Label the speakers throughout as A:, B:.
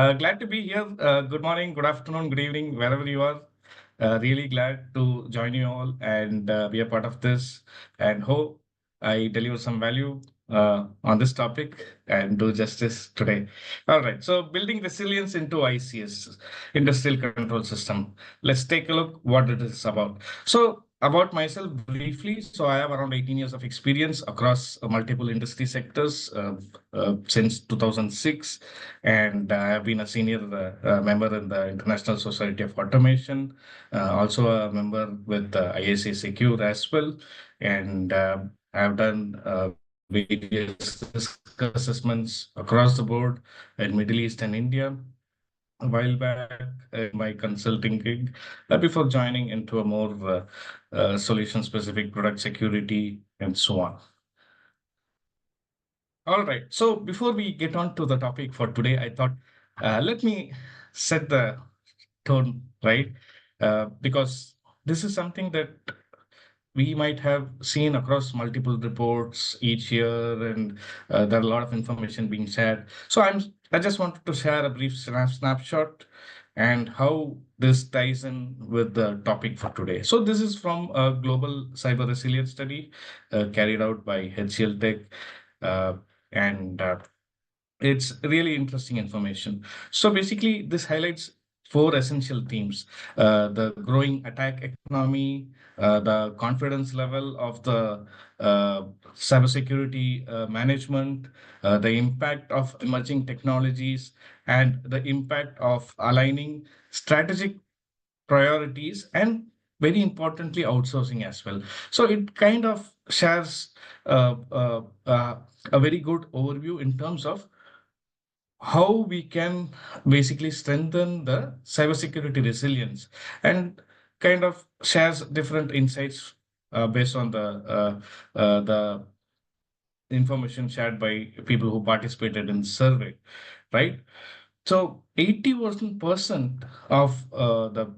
A: Glad to be here. Good morning, good afternoon, good evening, wherever you are. Really glad to join you all and be a part of this. And hope I deliver some value on this topic and do justice today. All right. So, building resilience into ICS, Industrial Control System. Let's take a look what it is about. So, about myself briefly. So, I have around 18 years of experience across multiple industry sectors since 2006, and I have been a senior member in the International Society of Automation, also a member with ISA Secure as well, and I have done various risk assessments across the board in Middle East and India a while back in my consulting gig before joining into a more solution specific product security and so on. All right. So before we get on to the topic for today, I thought let me set the tone, right? Because this is something that we might have seen across multiple reports each year, and there are a lot of information being shared. So I just wanted to share a brief snapshot and how this ties in with the topic for today. So this is from a global cyber resilience study carried out by HCL Tech, uh, and it's really interesting information. So basically, this highlights four essential themes: the growing attack economy, the confidence level of the cybersecurity management, the impact of emerging technologies, and the impact of aligning strategic priorities and, very importantly, outsourcing as well. So it kind of shares a very good overview in terms of how we can basically strengthen the cybersecurity resilience, and kind of shares different insights based on the information shared by people who participated in the survey, right? So 81% of the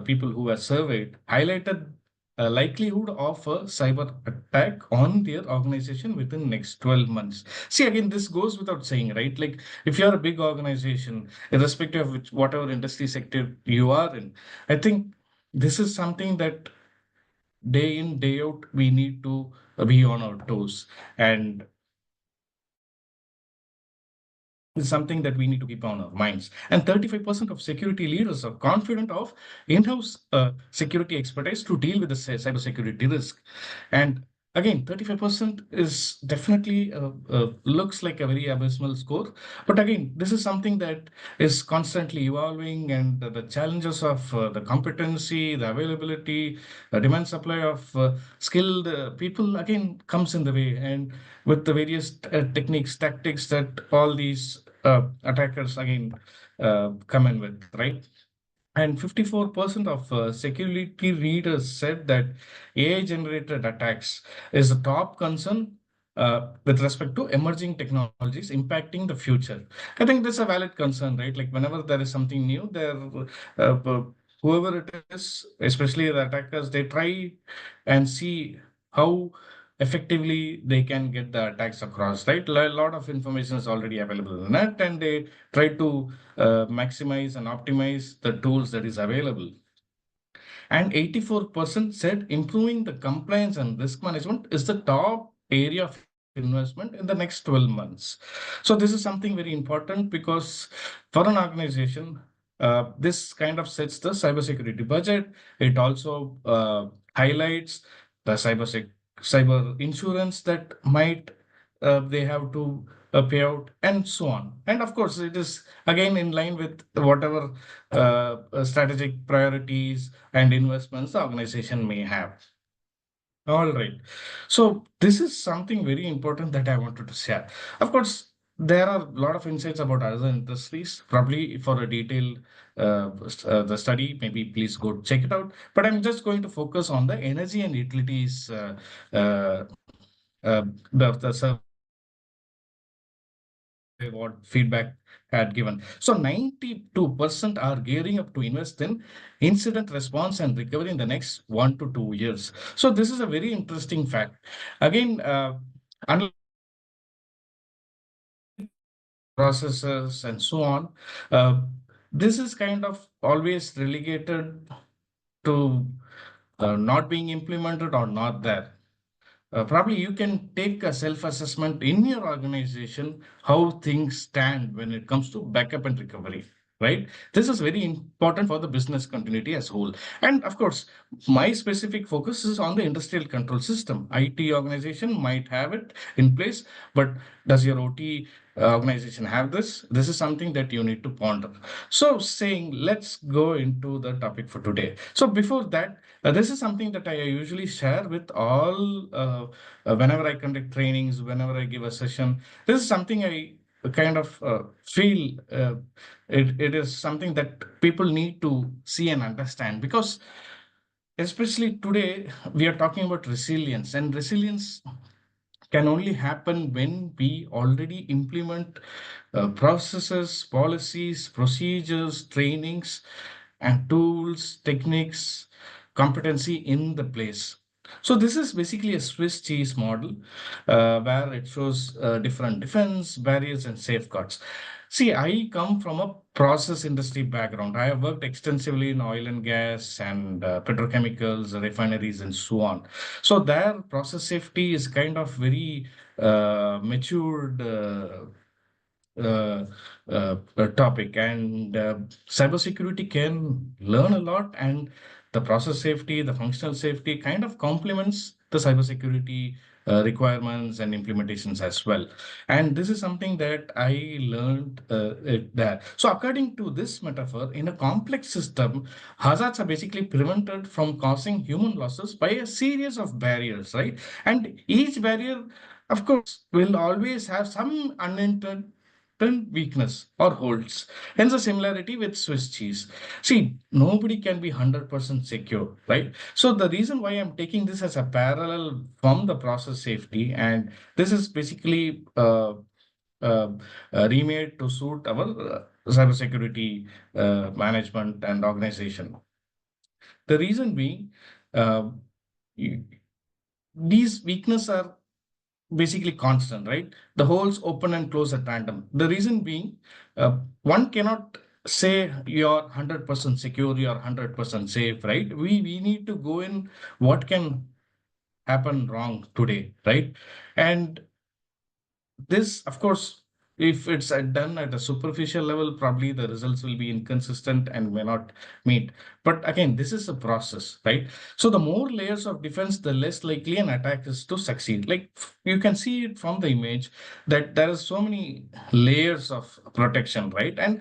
A: people who were surveyed highlighted a likelihood of a cyber attack on their organization within next 12 months. See, again, this goes without saying, right? Like, if you're a big organization, irrespective of whatever industry sector you are in, I think this is something that day in, day out, we need to be on our toes. And is something that we need to keep on our minds. And 35% of security leaders are confident of in-house security expertise to deal with the cybersecurity risk. And again, 35% is definitely looks like a very abysmal score. But again, this is something that is constantly evolving, and the challenges of the competency, the availability, the demand supply of skilled people again comes in the way. And with the various techniques, tactics that all these attackers again come in with, right? And 54% of security readers said that AI generated attacks is a top concern with respect to emerging technologies impacting the future. I think that's a valid concern, right? Like, whenever there is something new, whoever it is, especially the attackers, they try and see how effectively they can get the attacks across, right? A lot of information is already available in the net, and they try to maximize and optimize the tools that is available. And 84% said improving the compliance and risk management is the top area of investment in the next 12 months. So this is something very important, because for an organization, this kind of sets the cybersecurity budget. It also highlights the cyber insurance that might they have to pay out, and so on. And of course, it is again in line with whatever strategic priorities and investments the organization may have. All right. So this is something very important that I wanted to share. Of course, there are a lot of insights about other industries. Probably for a detailed the study, maybe please go check it out. But I'm just going to focus on the energy and utilities uh, the what feedback had given. So 92% are gearing up to invest in incident response and recovery in the next 1 to 2 years. So this is a very interesting fact. Again, unlike processes, and so on. Uh, this is kind of always relegated to not being implemented or not there. Probably you can take a self-assessment in your organization how things stand when it comes to backup and recovery, right? This is very important for the business continuity as a whole. And of course, my specific focus is on the industrial control system. IT organization might have it in place, but does your OT organization have this? This is something that you need to ponder. So saying, let's go into the topic for today. So before that, this is something that I usually share with all whenever I conduct trainings, whenever I give a session. This is something I kind of feel it is something that people need to see and understand, because especially today we are talking about resilience, and resilience can only happen when we already implement processes, policies, procedures, trainings, and tools, techniques, competency in the place. So this is basically a Swiss cheese model where it shows different defense, barriers, and safeguards. See, I come from a process industry background. I have worked extensively in oil and gas and petrochemicals, refineries, and so on. So their process safety is kind of very matured uh, topic, and cybersecurity can learn a lot, and the process safety, the functional safety kind of complements the cybersecurity requirements and implementations as well. And this is something that I learned there. So according to this metaphor, in a complex system, hazards are basically prevented from causing human losses by a series of barriers, right? And each barrier, of course, will always have some unintended weakness or holds. Hence the similarity with Swiss cheese. See, nobody can be 100% secure, right? So the reason why I'm taking this as a parallel from the process safety, and this is basically uh, remade to suit our cybersecurity management and organization. The reason being, uh, you- these weaknesses are basically constant, right? The holes open and close at random. The reason being, one cannot say you're 100% secure, you're 100% safe, right? We need to go in what can happen wrong today, right? And this, of course, if it's done at a superficial level, probably the results will be inconsistent and may not meet. But again, this is a process, right? So the more layers of defense, the less likely an attack is to succeed. Like you can see it from the image that there is so many layers of protection, right? And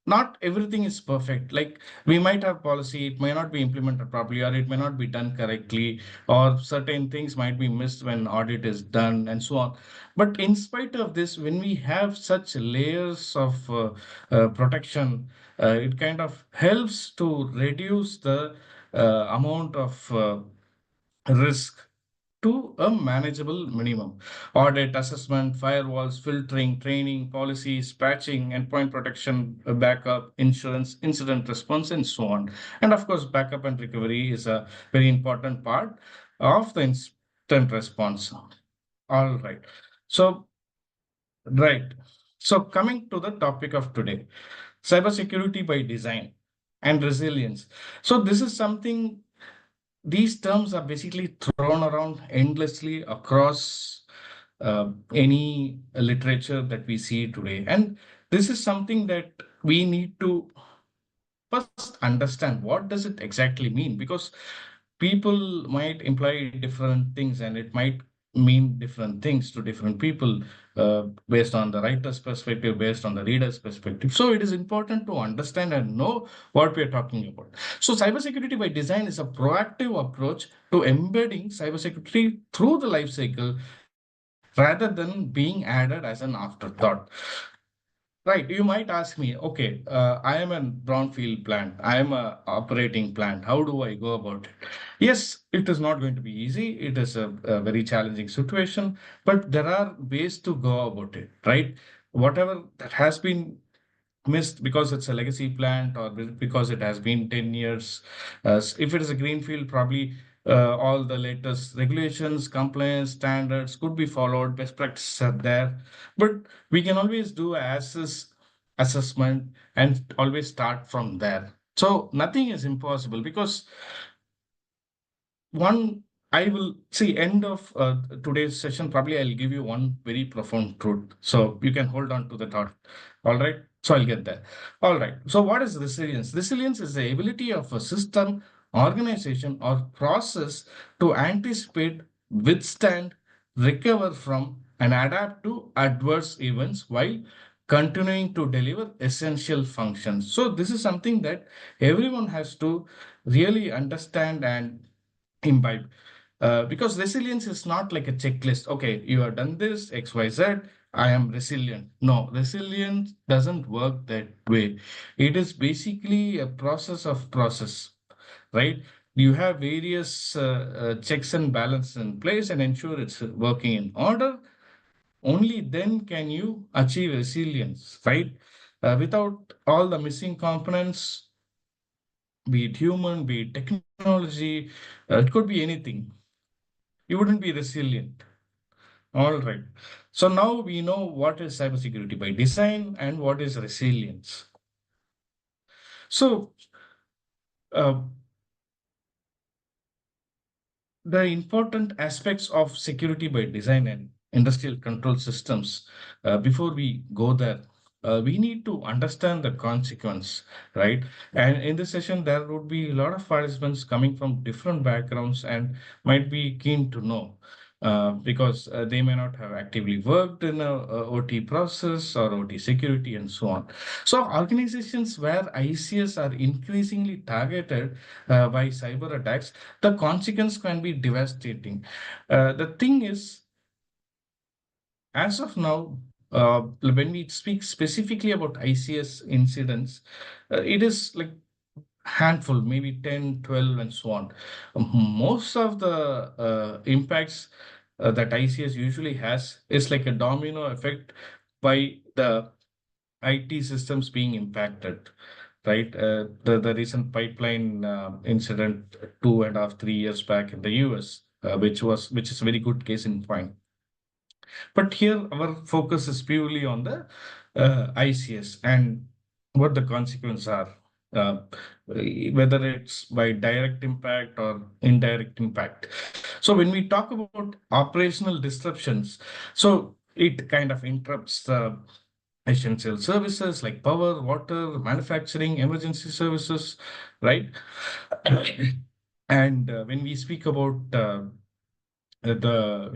A: not everything is perfect. Like we might have policy, it may not be implemented properly, or it may not be done correctly, or certain things might be missed when audit is done, and so on. But in spite of this, when we have such layers of protection, it kind of helps to reduce the amount of risk to a manageable minimum. Audit, assessment, firewalls, filtering, training, policies, patching, endpoint protection, backup, insurance, incident response, and so on. And of course, backup and recovery is a very important part of the instant response. All right. So, right. So, coming to the topic of today, cybersecurity by design and resilience. So, this is something, these terms are basically thrown around endlessly across any literature that we see today. And this is something that we need to first understand what does it exactly mean, because people might imply different things and it might mean different things to different people based on the writer's perspective, based on the reader's perspective. So it is important to understand and know what we are talking about. So cybersecurity by design is a proactive approach to embedding cybersecurity through the life cycle rather than being added as an afterthought. Right, you might ask me, okay, I am a brownfield plant, I am a operating plant. How do I go about it? Yes, it is not going to be easy. It is a very challenging situation, but there are ways to go about it, right? Whatever that has been missed because it's a legacy plant or because it has been 10 years, if it is a greenfield, probably all the latest regulations, compliance standards could be followed, best practices are there, but we can always do assessment and always start from there. So nothing is impossible because one I will see end of today's session. Probably I'll give you one very profound truth. So you can hold on to the thought. All right. So I'll get there. All right. So what is resilience? Resilience is the ability of a system, organization, or process to anticipate, withstand, recover from, and adapt to adverse events while continuing to deliver essential functions. So this is something that everyone has to really understand and imbibe. Because resilience is not like a checklist. Okay, you have done this, X, Y, Z. I am resilient. No, resilience doesn't work that way. It is basically a process, right? You have various checks and balances in place and ensure it's working in order. Only then can you achieve resilience, right? Without all the missing components, be it human, be it technology, it could be anything, you wouldn't be resilient. All right. So now we know what is cybersecurity by design and what is resilience. So uh, the important aspects of security by design and industrial control systems, before we go there, we need to understand the consequence, right? And in this session there would be a lot of participants coming from different backgrounds and might be keen to know, because they may not have actively worked in a OT process or OT security and so on. So organizations where ICS are increasingly targeted by cyber attacks, the consequence can be devastating. The thing is, as of now, when we speak specifically about ICS incidents, it is like handful, maybe 10, 12, and so on. Most of the impacts that ICS usually has is like a domino effect by the IT systems being impacted, right? The recent pipeline incident 2.5, 3 years back in the US, which is a very good case in point. But here our focus is purely on the ICS and what the consequences are, uh, whether it's by direct impact or indirect impact. So when we talk about operational disruptions, so it kind of interrupts the essential services like power, water, manufacturing, emergency services, right? And when we speak about the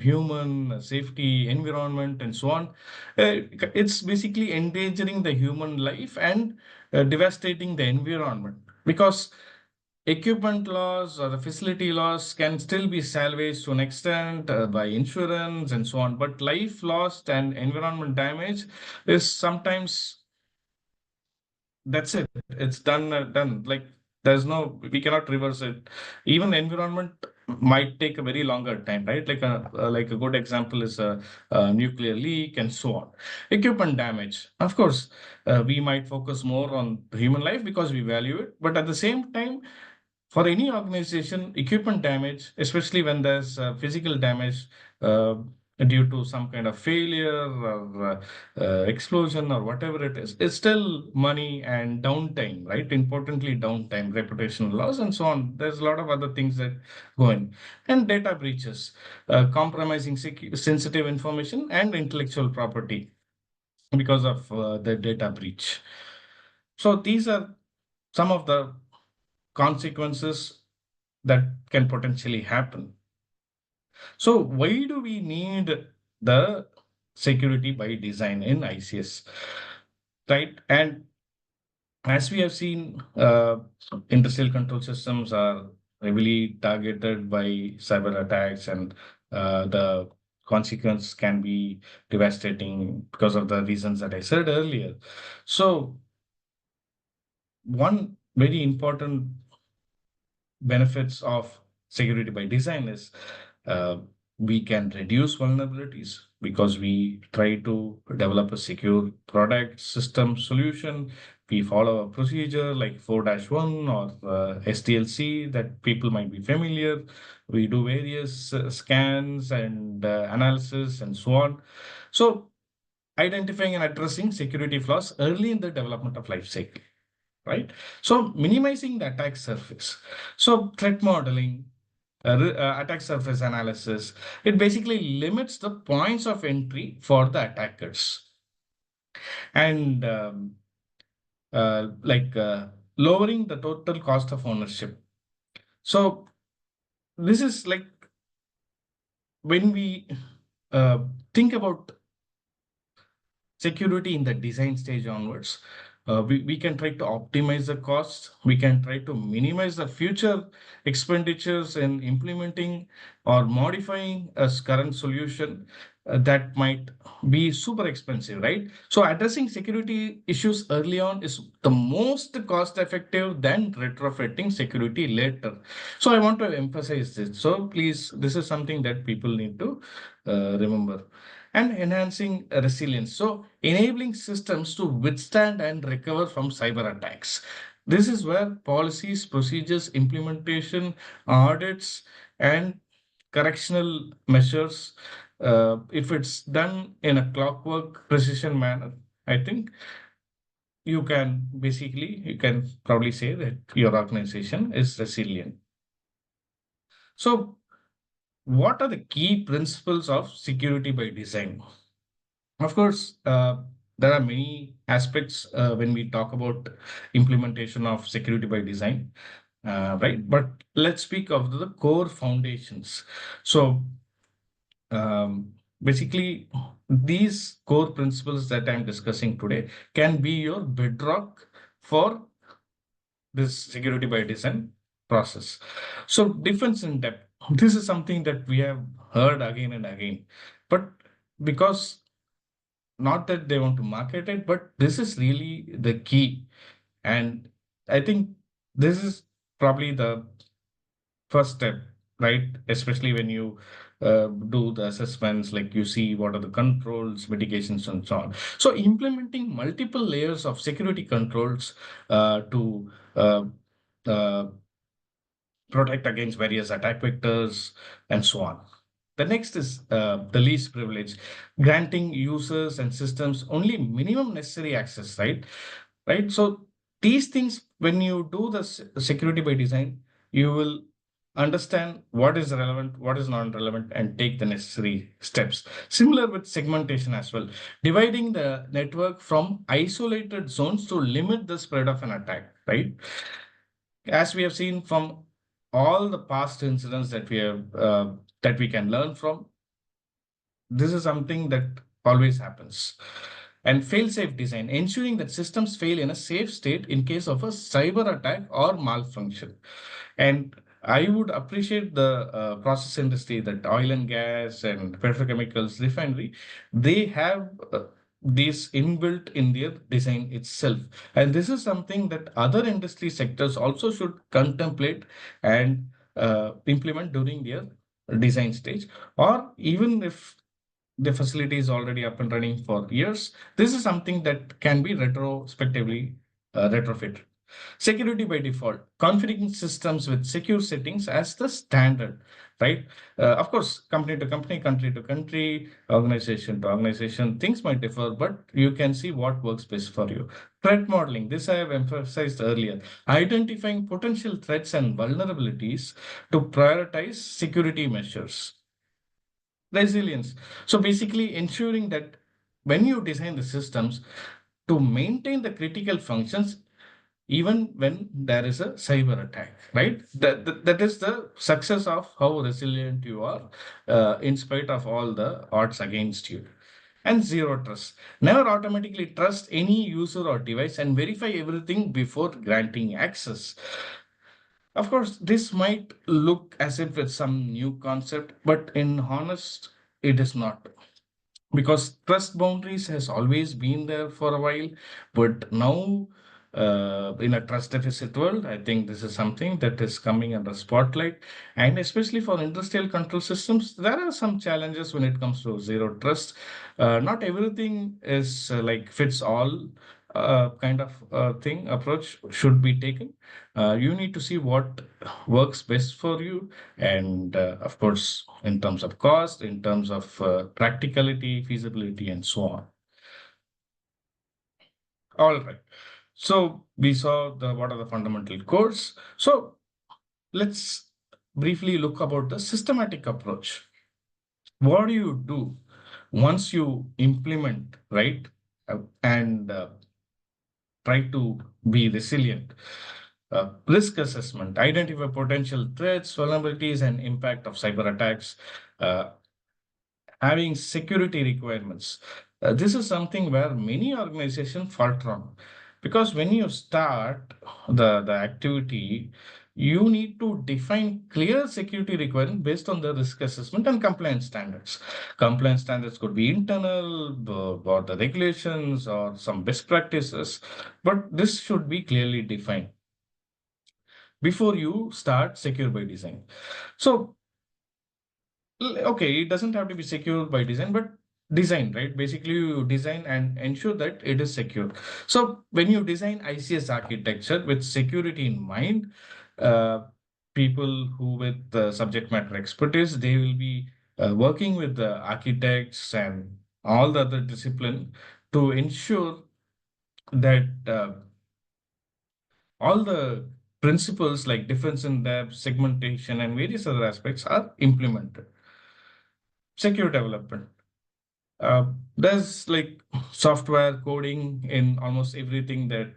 A: human safety, environment, and so on, it's basically endangering the human life and devastating the environment because equipment loss or the facility loss can still be salvaged to an extent by insurance and so on, but life lost and environment damage is sometimes that's it. It's done, done. Like there's no, we cannot reverse it. Even environment might take a very longer time, right? Like a good example is a nuclear leak and so on. Equipment damage. Of course, we might focus more on human life because we value it, but at the same time, for any organization, equipment damage, especially when there's physical damage uh, due to some kind of failure or explosion or whatever it is, it's still money and downtime, right? Importantly, downtime, reputational loss, and so on. There's a lot of other things that go in. And data breaches, compromising sensitive information and intellectual property because of the data breach. So these are some of the consequences that can potentially happen. So why do we need the security by design in ICS, right? And as we have seen, industrial control systems are heavily targeted by cyber attacks, and the consequence can be devastating because of the reasons that I said earlier. So one very important benefits of security by design is uh, we can reduce vulnerabilities because we try to develop a secure product system solution we follow a procedure like 4-1 or SDLC that people might be familiar. We do various scans and analysis and so on. So identifying and addressing security flaws early in the development of life cycle, right? So minimizing the attack surface. So threat modeling, attack surface analysis, it basically limits the points of entry for the attackers. And like lowering the total cost of ownership. So this is like when we uh, think about security in the design stage onwards. We can try to optimize the costs. We can try to minimize the future expenditures in implementing or modifying a current solution that might be super expensive, right? So addressing security issues early on is the most cost effective than retrofitting security later. So I want to emphasize this. So please, this is something that people need to remember. And enhancing resilience. So enabling systems to withstand and recover from cyber attacks. This is where policies, procedures, implementation, audits, and correctional measures, if it's done in a clockwork precision manner, I think you can probably say that your organization is resilient. So what are the key principles of security by design? Of course, there are many aspects when we talk about implementation of security by design, right? But let's speak of the core foundations. So, basically, these core principles that I'm discussing today can be your bedrock for this security by design process. So, difference in depth. This is something that we have heard again and again, but because not that they want to market it, but this is really the key. And I think this is probably the first step, right? Especially when you do the assessments, like you see what are the controls, mitigations, and so on. So implementing multiple layers of security controls to uh, protect against various attack vectors and so on. The next is the least privilege, granting users and systems only minimum necessary access, right? Right. So these things, when you do the security by design, you will understand what is relevant, what is not relevant, and take the necessary steps. Similar with segmentation as well, dividing the network from isolated zones to limit the spread of an attack, right? As we have seen from all the past incidents that we have that we can learn from, this is something that always happens. And fail-safe design, ensuring that systems fail in a safe state in case of a cyber attack or malfunction. And I would appreciate the process industry, that oil and gas and petrochemicals refinery, they have these inbuilt in their design itself. And this is something that other industry sectors also should contemplate and implement during their design stage. Or even if the facility is already up and running for years, this is something that can be retrospectively retrofitted. Security by default, configuring systems with secure settings as the standard, right? Of course, company to company, country to country, organization to organization, things might differ, but you can see what works best for you. Threat modeling, this I have emphasized earlier, identifying potential threats and vulnerabilities to prioritize security measures. Resilience. So basically ensuring that when you design the systems to maintain the critical functions even when there is a cyber attack, right? That is the success of how resilient you are in spite of all the odds against you. And zero trust. Never automatically trust any user or device and verify everything before granting access. Of course, this might look as if it's some new concept, but in honest, it is not, because trust boundaries has always been there for a while, but now in a trust deficit world, I think this is something that is coming under spotlight. And especially for industrial control systems, there are some challenges when it comes to zero trust. Not everything is like fits all. kind of thing approach should be taken. You need to see what works best for you, and of course, in terms of cost, in terms of practicality, feasibility, and so on. All right. So we saw the what are the fundamental cores. So let's briefly look about the systematic approach. What do you do once you implement, right? And try to be resilient. Risk assessment, identify potential threats, vulnerabilities, and impact of cyber attacks. Uh, Having security requirements. This is something where many organizations falter on, because when you start the activity, you need to define clear security requirements based on the risk assessment and compliance standards. Compliance standards could be internal or the regulations or some best practices, but this should be clearly defined before you start secure by design. So okay, it doesn't have to be secure by design, but design, right? Basically, you design and ensure that it is secure. So when you design ICS architecture with security in mind, uh, people who with subject matter expertise, they will be working with the architects and all the other discipline to ensure that all the principles like difference in depth, segmentation, and various other aspects are implemented. Secure development. There's like software coding in almost everything that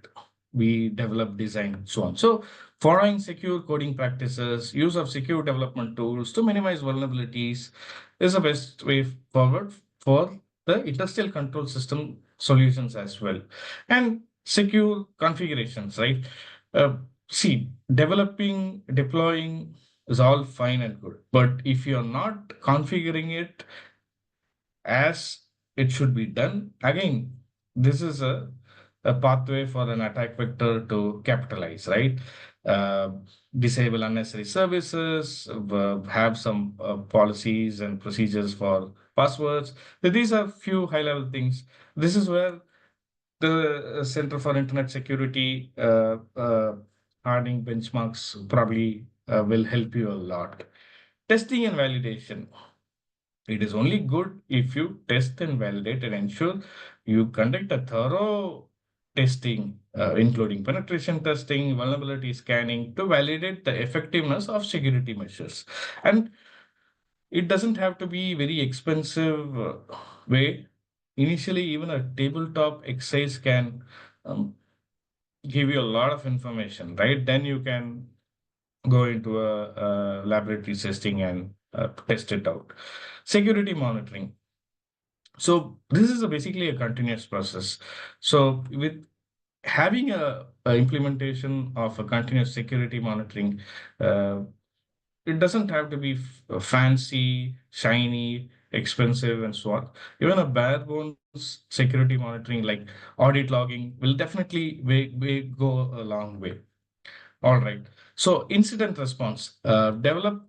A: we develop, design, so on. So, following secure coding practices, use of secure development tools to minimize vulnerabilities is the best way forward for the industrial control system solutions as well. And secure configurations, right? Uh, See, developing, deploying is all fine and good, but if you're not configuring it as it should be done. Again, this is a pathway for an attack vector to capitalize, right? Uh, Disable unnecessary services, have some policies and procedures for passwords. So these are few high level things. This is where the Center for Internet Security hardening benchmarks probably will help you a lot. Testing and validation. It is only good if you test and validate and ensure you conduct a thorough testing, including penetration testing, vulnerability scanning, to validate the effectiveness of security measures. And it doesn't have to be very expensive way. Initially, even a tabletop exercise can um, give you a lot of information, right? Then you can go into a laboratory testing and test it out. Security monitoring. So this is basically a continuous process. So with having a implementation of a continuous security monitoring, uh, it doesn't have to be fancy, shiny, expensive, and so on. Even a bare bones security monitoring like audit logging will definitely go a long way. All right. So incident response, develop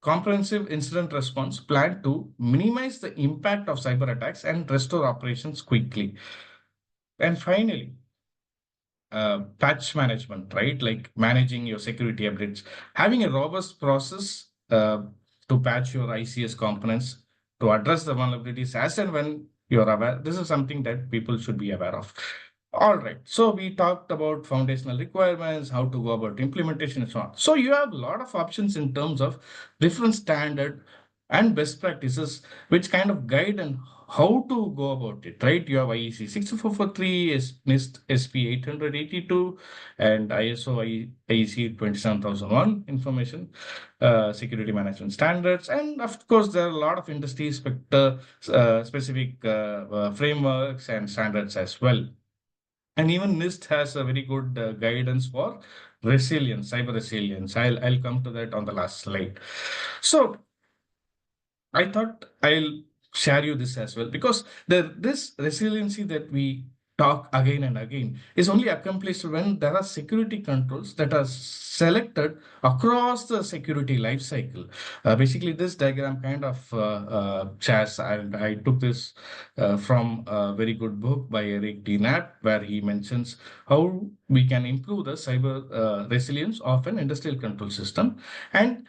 A: comprehensive incident response plan to minimize the impact of cyber attacks and restore operations quickly. And finally, patch management, right? Like managing your security updates, having a robust process to patch your ICS components to address the vulnerabilities as and when you're aware. This is something that people should be aware of. All right. So we talked about foundational requirements, how to go about implementation and so on. So you have a lot of options in terms of different standard and best practices, which kind of guide and how to go about it, right? You have IEC 6443, NIST SP 882, and IEC 27001 information security management standards. And of course, there are a lot of industry specific frameworks and standards as well. And even NIST has a very good guidance for resilience, cyber resilience. I'll come to that on the last slide. So I thought I'll share you this as well, because this resiliency that we talk again and again is only accomplished when there are security controls that are selected across the security life cycle. Basically, this diagram kind of shares, and I took this from a very good book by Eric D. Knapp, where he mentions how we can improve the cyber resilience of an industrial control system. And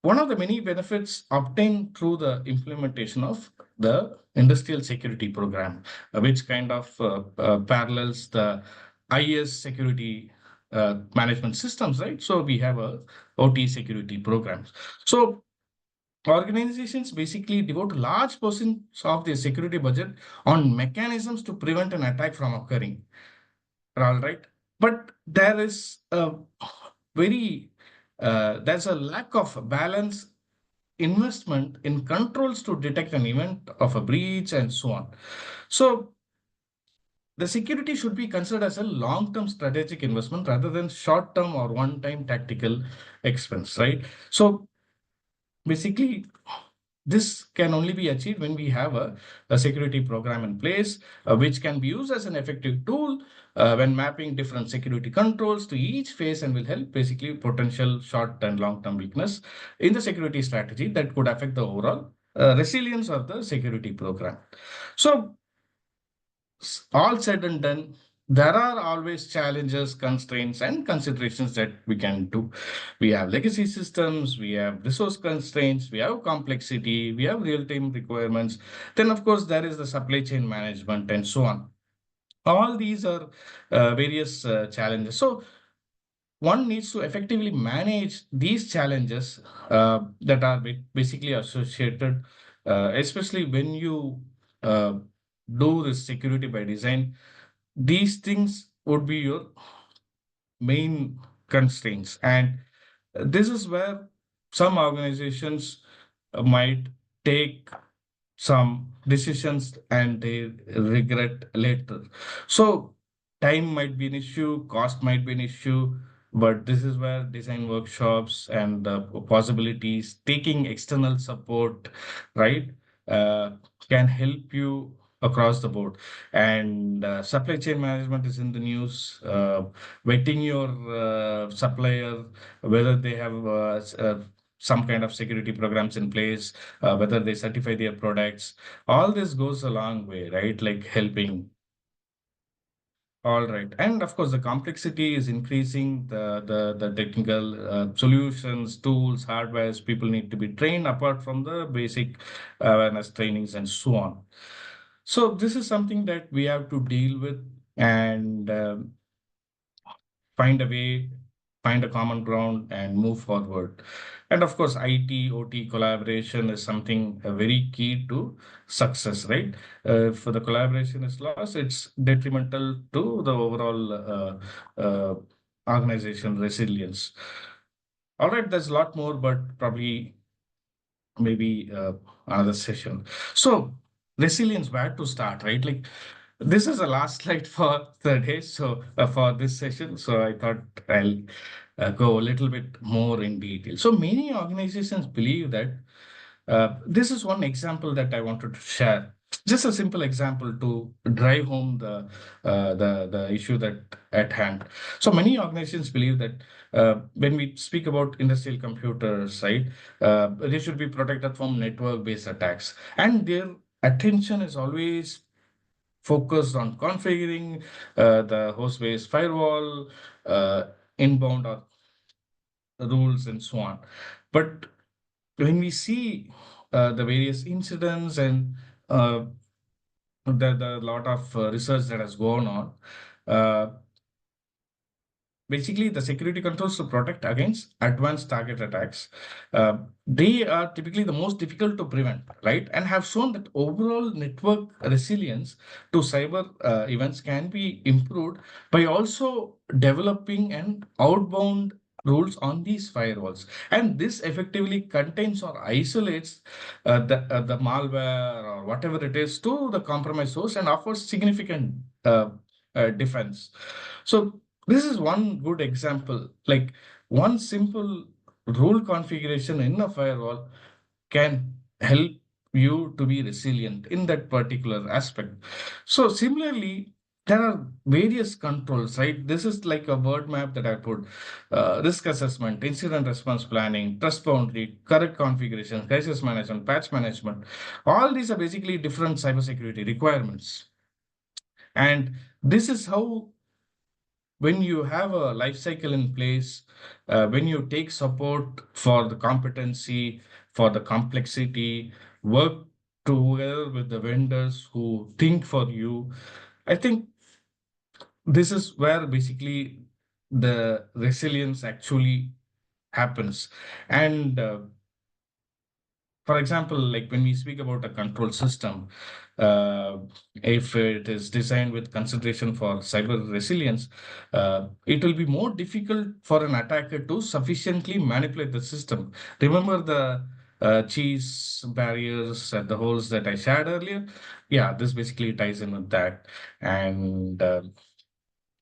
A: one of the many benefits obtained through the implementation of the industrial security program, which kind of parallels the IS security management systems, right? So we have a OT security programs. So organizations basically devote large portions of their security budget on mechanisms to prevent an attack from occurring. All right, but there is a very there's a lack of balance investment in controls to detect an event of a breach and so on. So the security should be considered as a long-term strategic investment rather than short-term or one-time tactical expense, right? So basically, this can only be achieved when we have a security program in place, which can be used as an effective tool when mapping different security controls to each phase and will help basically potential short and long-term weakness in the security strategy that could affect the overall resilience of the security program. So all said and done, there are always challenges, constraints, and considerations that we can do. We have legacy systems, we have resource constraints, we have complexity, we have real-time requirements. Then, of course, there is the supply chain management and so on. All these are various challenges. So one needs to effectively manage these challenges that are basically associated, especially when you uh, do this security by design. These things would be your main constraints. And this is where some organizations might take some decisions and they regret later. So time might be an issue, cost might be an issue, but this is where design workshops and the possibilities, taking external support, right, uh, can help you across the board. And supply chain management is in the news. Vetting your supplier, whether they have some kind of security programs in place, whether they certify their products. All this goes a long way, right? Like helping. All right. And of course, the complexity is increasing. The technical solutions, tools, hardwares, people need to be trained apart from the basic awareness trainings and so on. So this is something that we have to deal with and find a way, find a common ground, and move forward. And of course, IT, OT collaboration is something very key to success, right? If the collaboration is lost, it's detrimental to the overall organization resilience. All right, there's a lot more, but probably maybe another session. So resilience, where to start, right? Like this is the last slide for the day. So for this session, so I thought I'll go a little bit more in detail. So many organizations believe that this is one example that I wanted to share. Just a simple example to drive home the issue that at hand. So many organizations believe that when we speak about industrial computers, right, they should be protected from network-based attacks, and their attention is always focused on configuring the host-based firewall, inbound or rules, and so on. But when we see the various incidents and uh, the lot of research that has gone on, uh, basically the security controls to protect against advanced target attacks, uh, they are typically the most difficult to prevent, right, and have shown that overall network resilience to cyber events can be improved by also developing an outbound rules on these firewalls, and this effectively contains or isolates the malware or whatever it is to the compromised source and offers significant defense. So this is one good example. Like one simple rule configuration in a firewall can help you to be resilient in that particular aspect. So similarly, there are various controls, right? This is like a word map that I put. Risk assessment, incident response planning, trust boundary, correct configuration, crisis management, patch management. All these are basically different cybersecurity requirements. And this is how, when you have a life cycle in place, when you take support for the competency, for the complexity, work together with the vendors who think for you, I think this is where basically the resilience actually happens. And for example, like when we speak about a control system, uh, if it is designed with consideration for cyber resilience, it will be more difficult for an attacker to sufficiently manipulate the system. Remember the cheese barriers and the holes that I shared earlier? Yeah, this basically ties in with that. And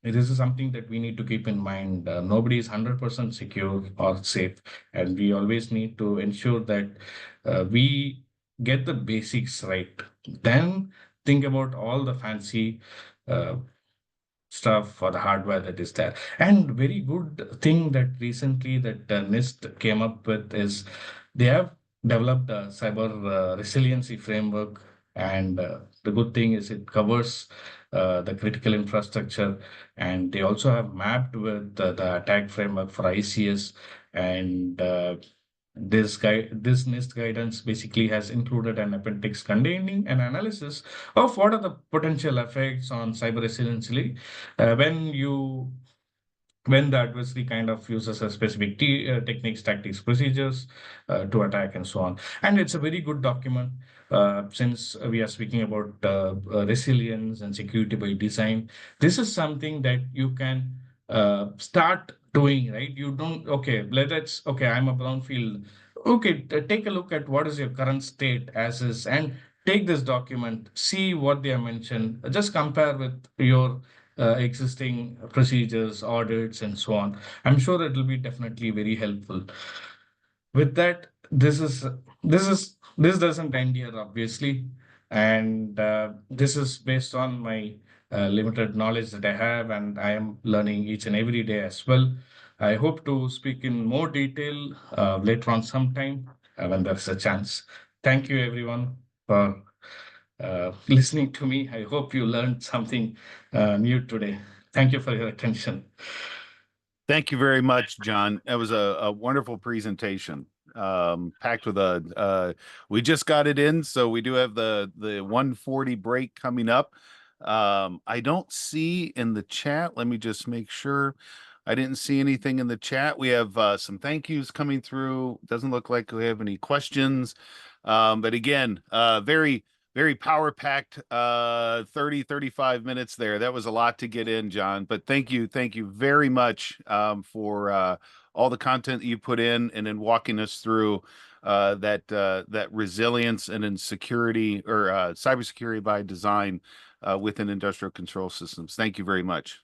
A: this is something that we need to keep in mind. Nobody is 100% secure or safe, and we always need to ensure that we get the basics right. Then think about all the fancy uh, stuff for the hardware that is there. And very good thing that recently that NIST came up with is they have developed a cyber resiliency framework. And the good thing is it covers the critical infrastructure, and they also have mapped with the attack framework for ICS. And this NIST guidance basically has included an appendix containing an analysis of what are the potential effects on cyber resiliency when the adversary kind of uses a specific techniques, tactics, procedures to attack and so on. And it's a very good document since we are speaking about resilience and security by design. This is something that you can start doing, right? You don't, okay, okay, I'm a brownfield. Okay, take a look at what is your current state as is, and take this document, see what they have mentioned, just compare with your existing procedures, audits, and so on. I'm sure it will be definitely very helpful. With that, this doesn't end here, obviously, and this is based on my limited knowledge that I have, and I am learning each and every day as well. I hope to speak in more detail later on sometime when there's a chance. Thank you, everyone, for listening to me. I hope you learned something new today. Thank you for your attention.
B: Thank you very much, John. That was a wonderful presentation, packed with we just got it in, so we do have the 1:40 break coming up. I don't see in the chat. Let me just make sure. I didn't see anything in the chat. We have some thank yous coming through. Doesn't look like we have any questions. But again, very power packed 35 minutes there. That was a lot to get in, John, but thank you very much for all the content that you put in, and then walking us through that resilience and in security, or cybersecurity by design within industrial control systems. Thank you very much.